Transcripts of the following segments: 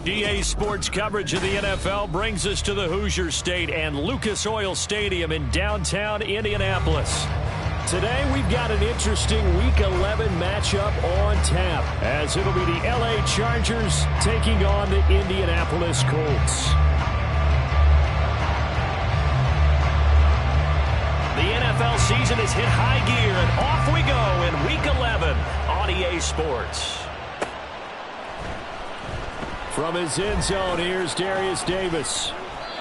EA Sports coverage of the NFL brings us to the Hoosier State and Lucas Oil Stadium in downtown Indianapolis. Today we've got an interesting Week 11 matchup on tap, as it'll be the LA Chargers taking on the Indianapolis Colts. The NFL season has hit high gear, and off we go in Week 11 on EA Sports. From his end zone, here's Darius Davis.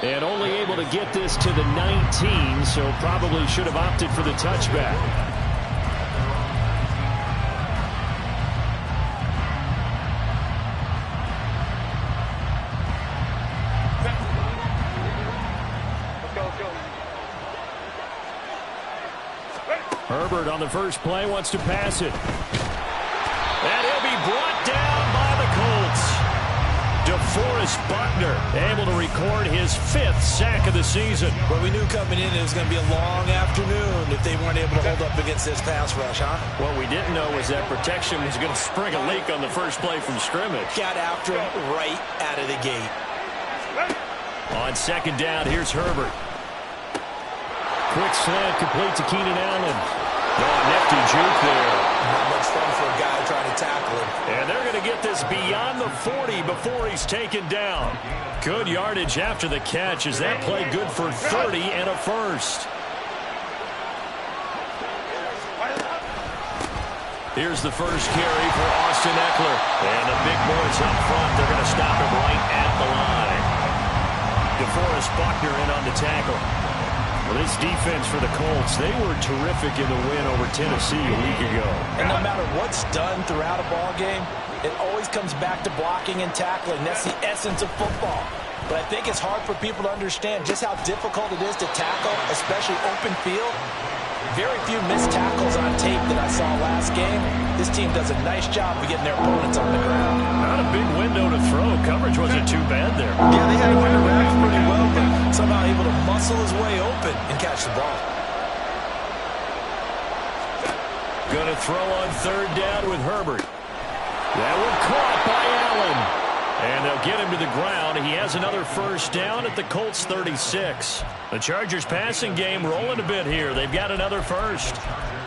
And only able to get this to the 19, so probably should have opted for the touchback. Herbert on the first play wants to pass it. And he'll be brought down by the Colts. DeForest Buckner able to record his 5th sack of the season. Well, we knew coming in it was going to be a long afternoon if they weren't able to hold up against this pass rush, huh? What we didn't know was that protection was going to spring a leak on the first play from scrimmage. Got after him right out of the gate. On second down, here's Herbert. Quick slant complete to Keenan Allen. Oh, nifty juke there. Not much fun for a guy trying to tackle him. And they're going to get this beyond the 40 before he's taken down. Good yardage after the catch as that play good for 30 and a first. Here's the first carry for Austin Eckler. And the big boys up front, they're going to stop him right at the line. DeForest Buckner in on the tackle. Well, this defense for the Colts, they were terrific in the win over Tennessee a week ago. And no matter what's done throughout a ball game, it always comes back to blocking and tackling. That's the essence of football. But I think it's hard for people to understand just how difficult it is to tackle, especially open field. Very few missed tackles on tape that I saw last game. This team does a nice job of getting their opponents on the ground. Not a big window to throw. Coverage wasn't too bad there. Yeah, they had him under wraps pretty well, but somehow able to muscle his way open and catch the ball. Going to throw on third down with Herbert. That one caught by Allen. And they'll get him to the ground. He has another first down at the Colts 36. The Chargers passing game rolling a bit here. They've got another first.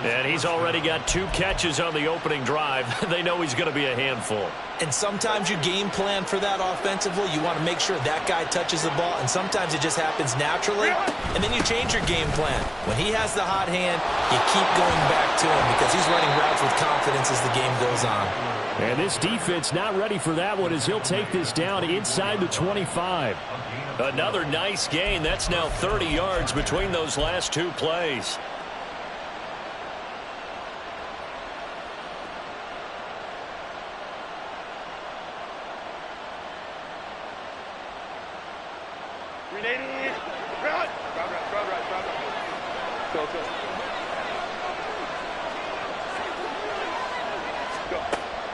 And he's already got 2 catches on the opening drive. They know he's going to be a handful. And sometimes you game plan for that offensively. You want to make sure that guy touches the ball. And sometimes it just happens naturally. And then you change your game plan. When he has the hot hand, you keep going back to him because he's running routes with confidence as the game goes on. And this defense not ready for that one as he'll take this down inside the 25. Another nice gain. That's now 30 yards between those last 2 plays.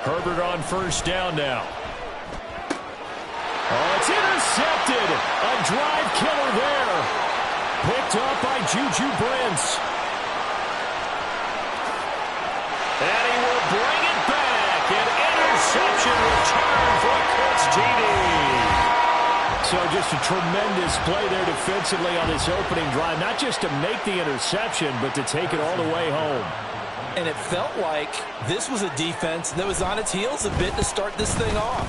Herbert on first down now. Oh, it's intercepted. A drive killer there. Picked up by Juju Brents. And he will bring it back. An interception return for a Colts TD. So just a tremendous play there defensively on this opening drive. Not just to make the interception, but to take it all the way home. And it felt like this was a defense that was on its heels a bit to start this thing off.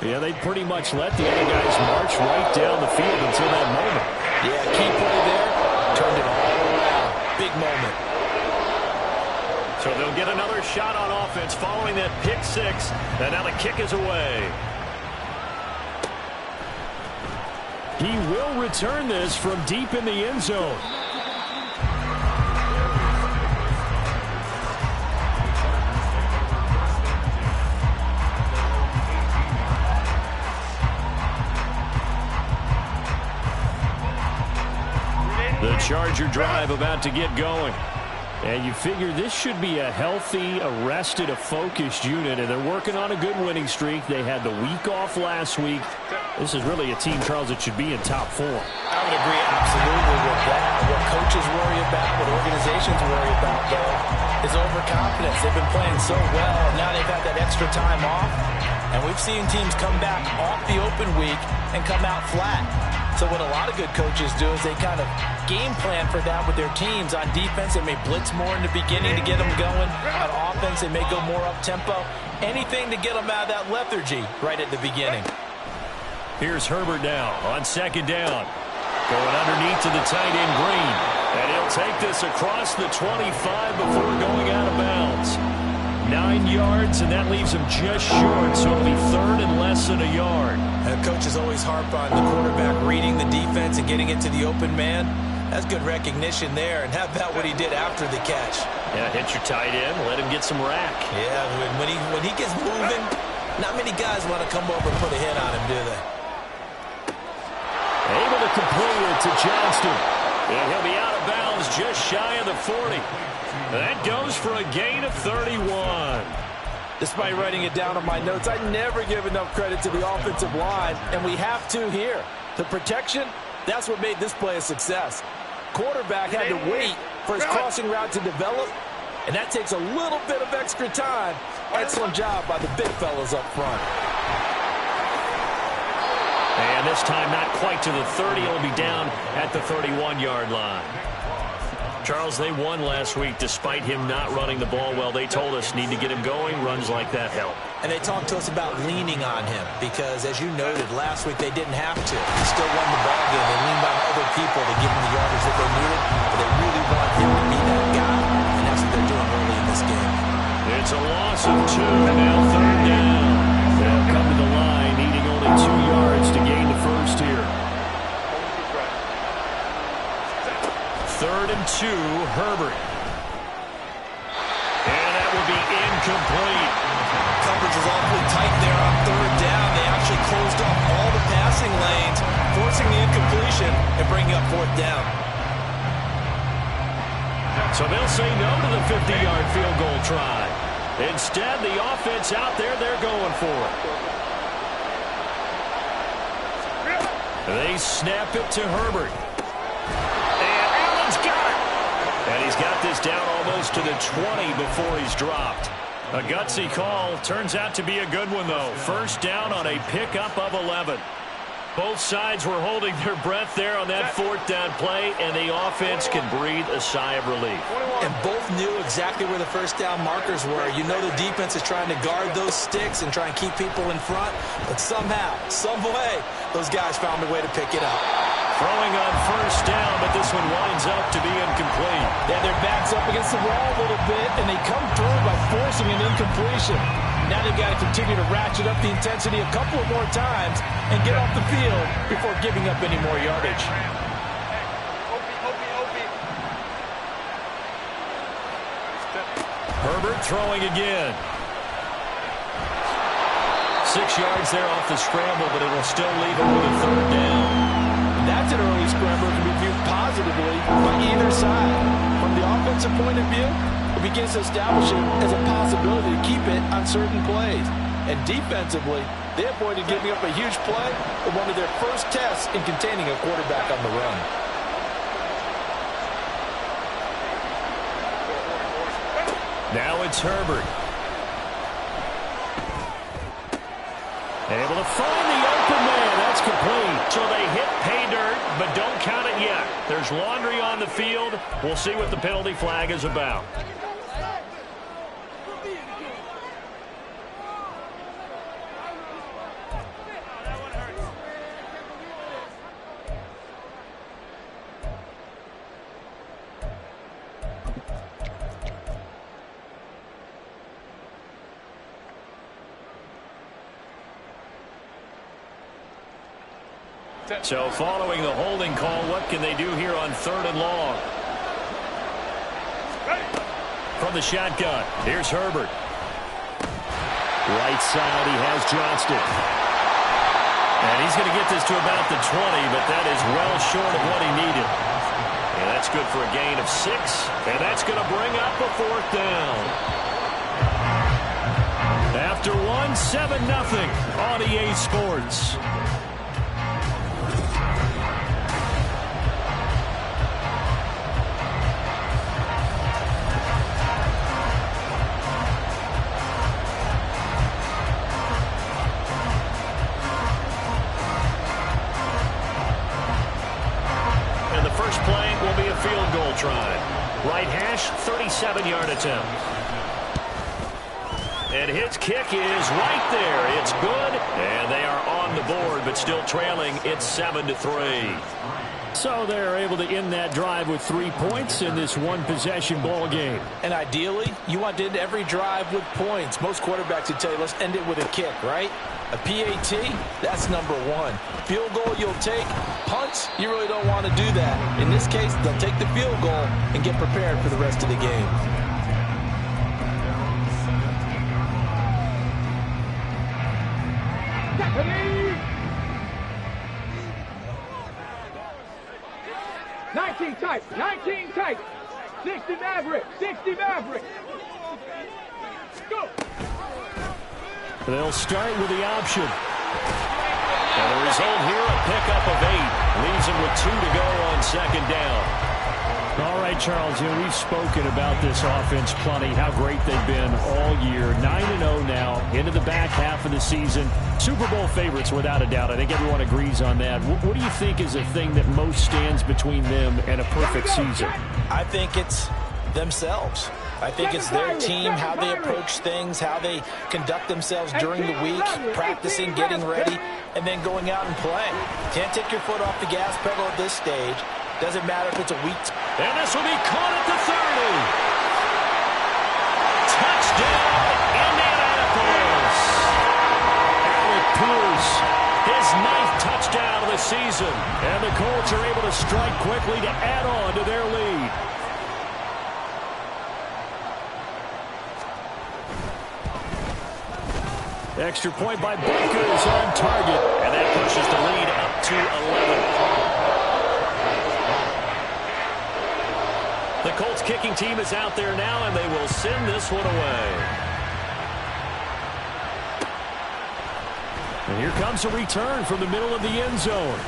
Yeah, they pretty much let the other guys march right down the field until that moment. Yeah, key play there, turned it all around. Big moment. So they'll get another shot on offense following that pick 6, and now the kick is away. He will return this from deep in the end zone. The Charger drive about to get going. And you figure this should be a healthy, arrested, a focused unit, and they're working on a good winning streak. They had the week off last week. This is really a team, Charles, that should be in top form. I would agree absolutely with that. What coaches worry about, what organizations worry about, though, is overconfidence. They've been playing so well. Now they've had that extra time off. And we've seen teams come back off the open week and come out flat. So what a lot of good coaches do is they kind of game plan for that with their teams. On defense, they may blitz more in the beginning to get them going. On offense, they may go more up-tempo. Anything to get them out of that lethargy right at the beginning. Here's Herbert now on second down. Going underneath to the tight end Green. And he'll take this across the 25 before going out of bounds. 9 yards, and that leaves him just short, so it'll be third and less than a yard. Coaches always harp on the quarterback reading the defense and getting it to the open man. That's good recognition there. And how about what he did after the catch? Yeah, hit your tight end, let him get some rack. Yeah, when he gets moving, not many guys want to come over and put a hit on him, do they? Able to complete it to Johnston. And he'll be out of bounds just shy of the 40. That goes for a gain of 31. Despite writing it down on my notes, I never give enough credit to the offensive line, and we have to here. The protection, that's what made this play a success. Quarterback had to wait for his crossing route to develop, and that takes a little bit of extra time. Excellent job by the big fellas up front. And this time not quite to the 30. It'll be down at the 31-yard line. Charles, they won last week despite him not running the ball well. They told us need to get him going. Runs like that help. And they talked to us about leaning on him because, as you noted, last week they didn't have to. They still won the ball game. They leaned on other people to give him the yardage that they needed. But they really want him to be that guy, and that's what they're doing early in this game. It's a loss of 2. Now third down. They'll come to the line, needing only 2 yards to gain the first here. 3rd and 2, Herbert. And that will be incomplete. Coverage is awfully tight there on 3rd down. They actually closed off all the passing lanes, forcing the incompletion and bringing up 4th down. So they'll say no to the 50-yard field goal try. Instead, the offense out there, they're going for it. They snap it to Herbert. And he's got this down almost to the 20 before he's dropped. A gutsy call. Turns out to be a good one, though. First down on a pickup of 11. Both sides were holding their breath there on that 4th down play, and the offense can breathe a sigh of relief. And both knew exactly where the first down markers were. You know the defense is trying to guard those sticks and try and keep people in front, but somehow, some way, those guys found a way to pick it up. Throwing on first down, but this one winds up to be incomplete. Yeah, their back's up against the wall a little bit, and they come through by forcing an incompletion. Now they've got to continue to ratchet up the intensity a couple of more times and get off the field before giving up any more yardage. Herbert throwing again. 6 yards there off the scramble, but it will still leave him with a 3rd down. That's an early scramble that can be viewed positively by either side. From the offensive point of view, it begins to establish it as a possibility to keep it on certain plays. And defensively, they avoided giving up a huge play with one of their first tests in containing a quarterback on the run. Now it's Herbert. Able to find the open man. That's complete. So they hit pay dirt, but don't count it yet. There's laundry on the field. We'll see what the penalty flag is about. So following the holding call, what can they do here on 3rd and long? From the shotgun, here's Herbert. Right side, he has Johnston. And he's going to get this to about the 20, but that is well short of what he needed. And that's good for a gain of 6, and that's going to bring up a 4th down. After 7-0 on EA Sports. they'll try. Right hash, 37-yard attempt. And his kick is right there. It's good, and they are on the board, but still trailing. It's 7-3. So they're able to end that drive with 3 points in this one-possession ball game. And ideally, you want to end every drive with points. Most quarterbacks would tell you, let's end it with a kick, right? A PAT, that's number one. Field goal you'll take. Punts, you really don't want to do that. In this case, they'll take the field goal and get prepared for the rest of the game. Tight, 19 tight, 60 Maverick, 60 Maverick. Go. They'll start with the option. And the result here, a pickup of 8. Leaves them with 2 to go on second down. All right, Charles, we've spoken about this offense plenty, how great they've been all year. 9-0 now, into the back half of the season. Super Bowl favorites, without a doubt. I think everyone agrees on that. What do you think is the thing that most stands between them and a perfect season? I think it's themselves. I think it's their team, how they approach things, how they conduct themselves during the week, practicing, getting ready, and then going out and playing. Can't take your foot off the gas pedal at this stage. Doesn't matter if it's a week. And this will be caught at the 30. Touchdown, Indianapolis. Alec Pierce, his 9th touchdown of the season. And the Colts are able to strike quickly to add on to their lead. Extra point by Baker is on target. And that pushes the lead up to 11. The Colts kicking team is out there now, and they will send this one away. And here comes a return from the middle of the end zone.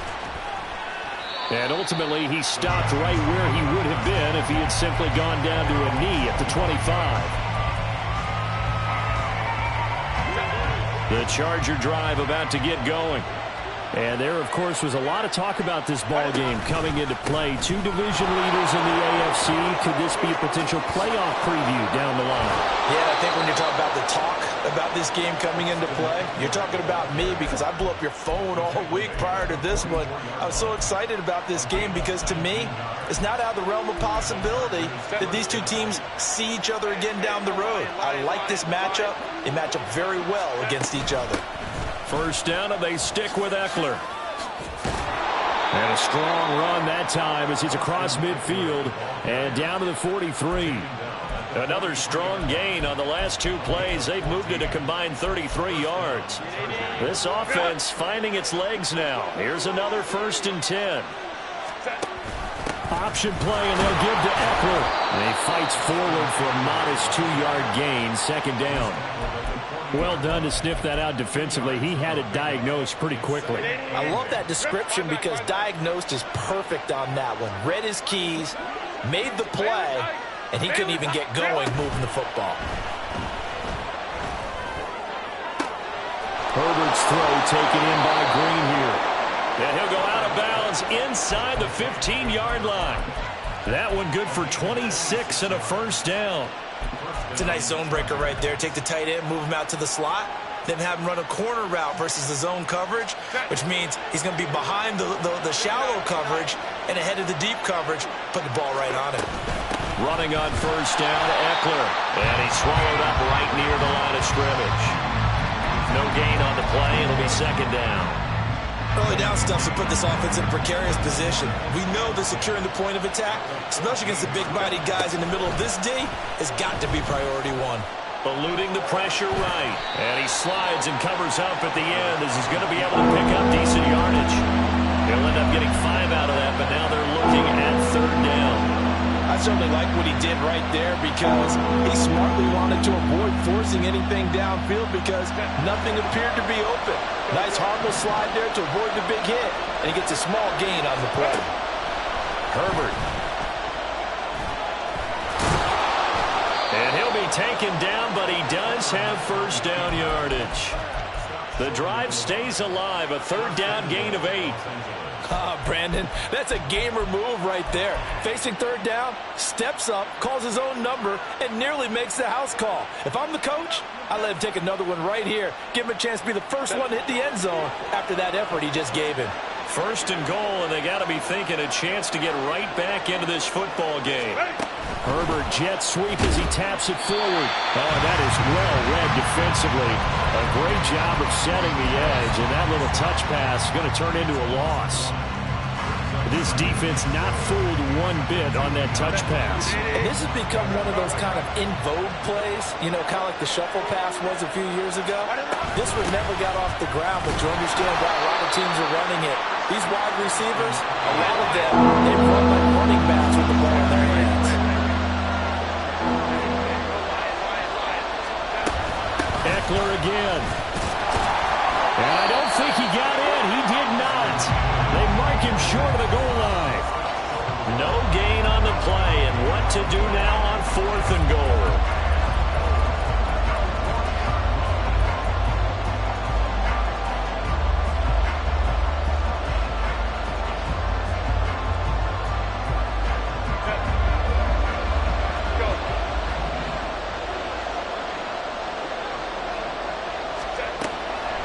And ultimately, he stopped right where he would have been if he had simply gone down to a knee at the 25. The Charger drive about to get going. And there, of course, was a lot of talk about this ball game coming into play. 2 division leaders in the AFC. Could this be a potential playoff preview down the line? Yeah, I think when you're talking about the talk about this game coming into play, you're talking about me because I blew up your phone all week prior to this one. I was so excited about this game because, to me, it's not out of the realm of possibility that these two teams see each other again down the road. I like this matchup. They match up very well against each other. First down, and they stick with Eckler. And a strong run that time as he's across midfield and down to the 43. Another strong gain on the last 2 plays. They've moved it a combined 33 yards. This offense finding its legs now. Here's another 1st and 10. Option play, and they'll give to Eckler. And he fights forward for a modest 2-yard gain, second down. Well done to sniff that out defensively. He had it diagnosed pretty quickly. I love that description because diagnosed is perfect on that one. Read his keys, made the play, and he couldn't even get going moving the football. Herbert's throw taken in by Green here. And he'll go out of bounds inside the 15-yard line. That one good for 26 and a first down. It's a nice zone breaker right there. Take the tight end, move him out to the slot, then have him run a corner route versus the zone coverage, which means he's going to be behind the shallow coverage and ahead of the deep coverage. Put the ball right on him. Running on first down, Eckler. And he's swallowed up right near the line of scrimmage. No gain on the play. It'll be second down. Early down stuffs will put this offense in a precarious position. We know that securing the point of attack, especially against the big-bodied guys in the middle of this D, has got to be priority 1. Eluding the pressure right. And he slides and covers up at the end as he's going to be able to pick up decent yardage. He'll end up getting 5 out of that, but now they're looking at third down. I certainly like what he did right there because he smartly wanted to avoid forcing anything downfield because nothing appeared to be open. Nice harmless slide there to avoid the big hit, and he gets a small gain on the play. Herbert. And he'll be taken down, but he does have first down yardage. The drive stays alive. A third down gain of 8. Brandon, that's a gamer move right there. Facing third down, steps up, calls his own number, and nearly makes the house call. If I'm the coach, I let him take another one right here. Give him a chance to be the first one to hit the end zone after that effort he just gave him. First and goal, and they got to be thinking a chance to get right back into this football game. Herbert jet sweep as he taps it forward. Oh, that is well read defensively. A great job of setting the edge, and that little touch pass is going to turn into a loss. This defense not fooled one bit on that touch pass. And this has become one of those kind of in vogue plays, you know, kind of like the shuffle pass was a few years ago. This one never got off the ground, but you understand why a lot of teams are running it. These wide receivers, a lot of them, they run like running backs with the ball in their hands. Eckler again. And I don't think he got in. He did not. They mark him short of the goal line. No gain on the play, and what to do now on 4th and goal.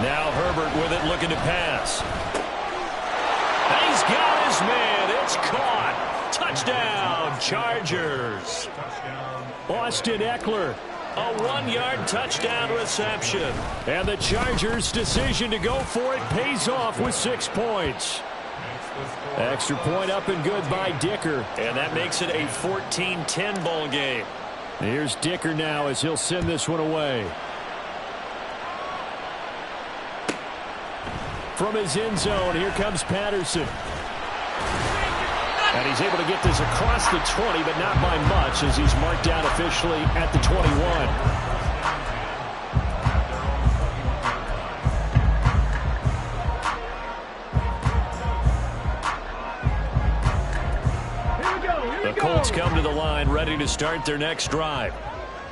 Now Herbert with it, looking to pass. He's got his man. It's caught. Touchdown, Chargers. Austin Eckler, a 1-yard touchdown reception. And the Chargers' decision to go for it pays off with 6 points. Extra point up and good by Dicker. And that makes it a 14-10 ball game. Here's Dicker now as he'll send this one away. From his end zone, here comes Patterson. And he's able to get this across the 20, but not by much as he's marked down officially at the 21. The Colts come to the line ready to start their next drive.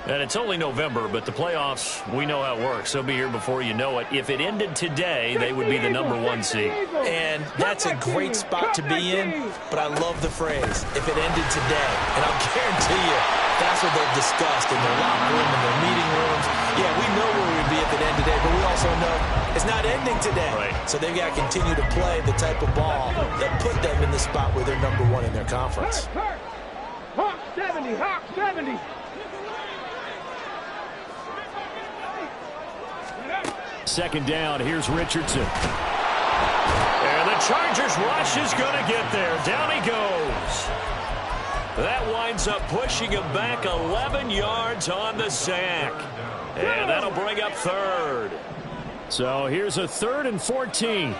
And it's only November, but the playoffs, we know how it works. They'll be here before you know it. If it ended today, they would be the #1 seed. And that's a great spot to be in, but I love the phrase, if it ended today. And I'll guarantee you, that's what they've discussed in their locker room, in their meeting rooms. Yeah, we know where we'd be if it ended today, but we also know it's not ending today. Right. So they've got to continue to play the type of ball that put them in the spot where they're #1 in their conference. Hawk 70, Hawk 70. Second down, here's Richardson. And the Chargers rush is going to get there. Down he goes. That winds up pushing him back 11 yards on the sack. And that'll bring up 3rd. So here's a 3rd and 14.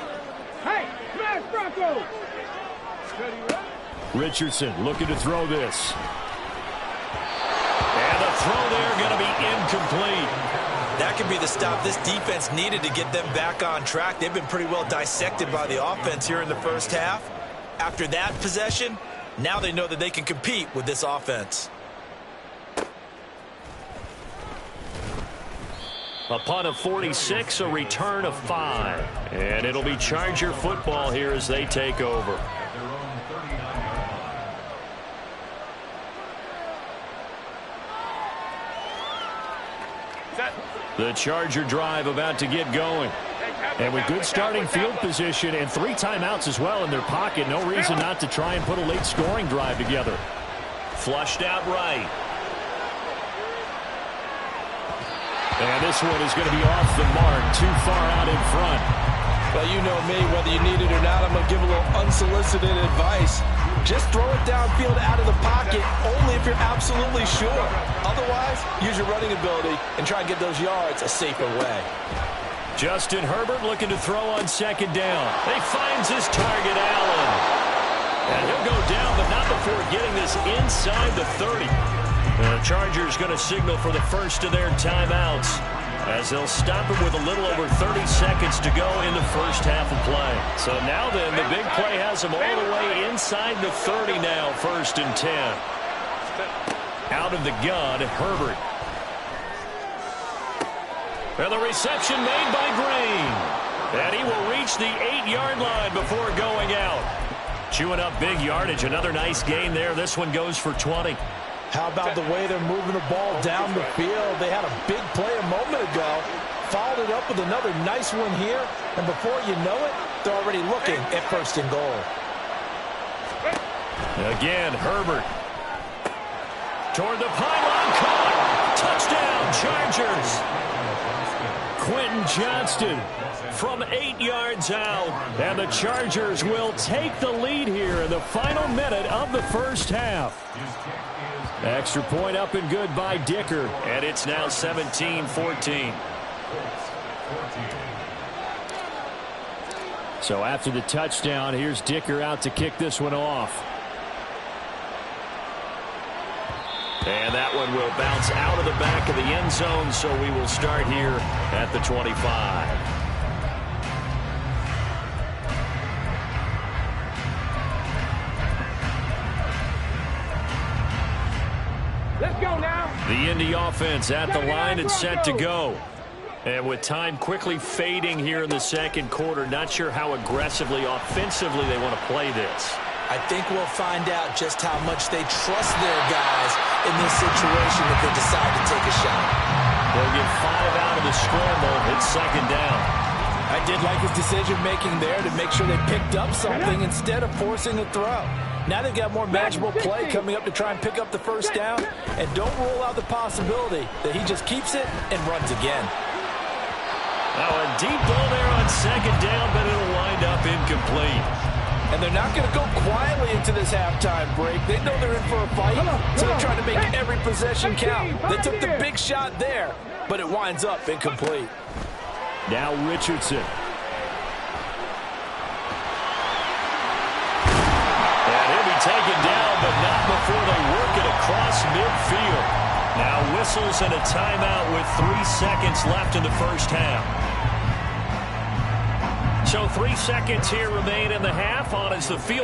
Hey, smash Bronco. Richardson looking to throw this. And the throw there going to be incomplete. That could be the stop this defense needed to get them back on track. They've been pretty well dissected by the offense here in the first half. After that possession, now they know that they can compete with this offense. Upon a 46, a return of 5. And it'll be Charger football here as they take over. The Charger drive about to get going. And with good starting field position and 3 timeouts as well in their pocket, no reason not to try and put a late scoring drive together. Flushed out right. And this one is going to be off the mark, too far out in front. Well, you know me, whether you need it or not, I'm going to give a little unsolicited advice. Just throw it downfield out of the pocket only if you're absolutely sure. Otherwise, use your running ability and try and get those yards a safer way. Justin Herbert looking to throw on 2nd down. He finds his target, Allen. And he'll go down, but not before getting this inside the 30. The Chargers going to signal for the first of their timeouts as they'll stop him with a little over 30 seconds to go in the first half of play. So now then, the big play has him all the way inside the 30 now, 1st and 10. Out of the gun, Herbert. And the reception made by Green. And he will reach the 8-yard line before going out. Chewing up big yardage. Another nice gain there. This one goes for 20. How about the way they're moving the ball down the field? They had a big play a moment ago. Followed it up with another nice one here. And before you know it, they're already looking at 1st and goal. Again, Herbert. Toward the pylon, caught. Touchdown, Chargers. Quentin Johnston from 8 yards out. And the Chargers will take the lead here in the final minute of the first half. Extra point up and good by Dicker. And it's now 17-14. So after the touchdown, here's Dicker out to kick this one off. And that one will bounce out of the back of the end zone, so we will start here at the 25. Let's go now. The Indy offense at the line and set to go. And with time quickly fading here in the second quarter, not sure how aggressively, offensively they want to play this. I think we'll find out just how much they trust their guys in this situation if they decide to take a shot. They'll get 5 out of the scramble. It's 2nd down. I did like his decision-making there to make sure they picked up something instead of forcing a throw. Now they've got more manageable play coming up to try and pick up the 1st down. And don't rule out the possibility that he just keeps it and runs again. Now a deep ball there on 2nd down, but it'll wind up incomplete. And they're not going to go quietly into this halftime break. They know they're in for a fight, so they're trying to make every possession count. They took the big shot there, but it winds up incomplete. Now Richardson. And he'll be taken down, but not before they work it across midfield. Now whistles and a timeout with 3 seconds left in the first half. So 3 seconds here remain in the half on as the field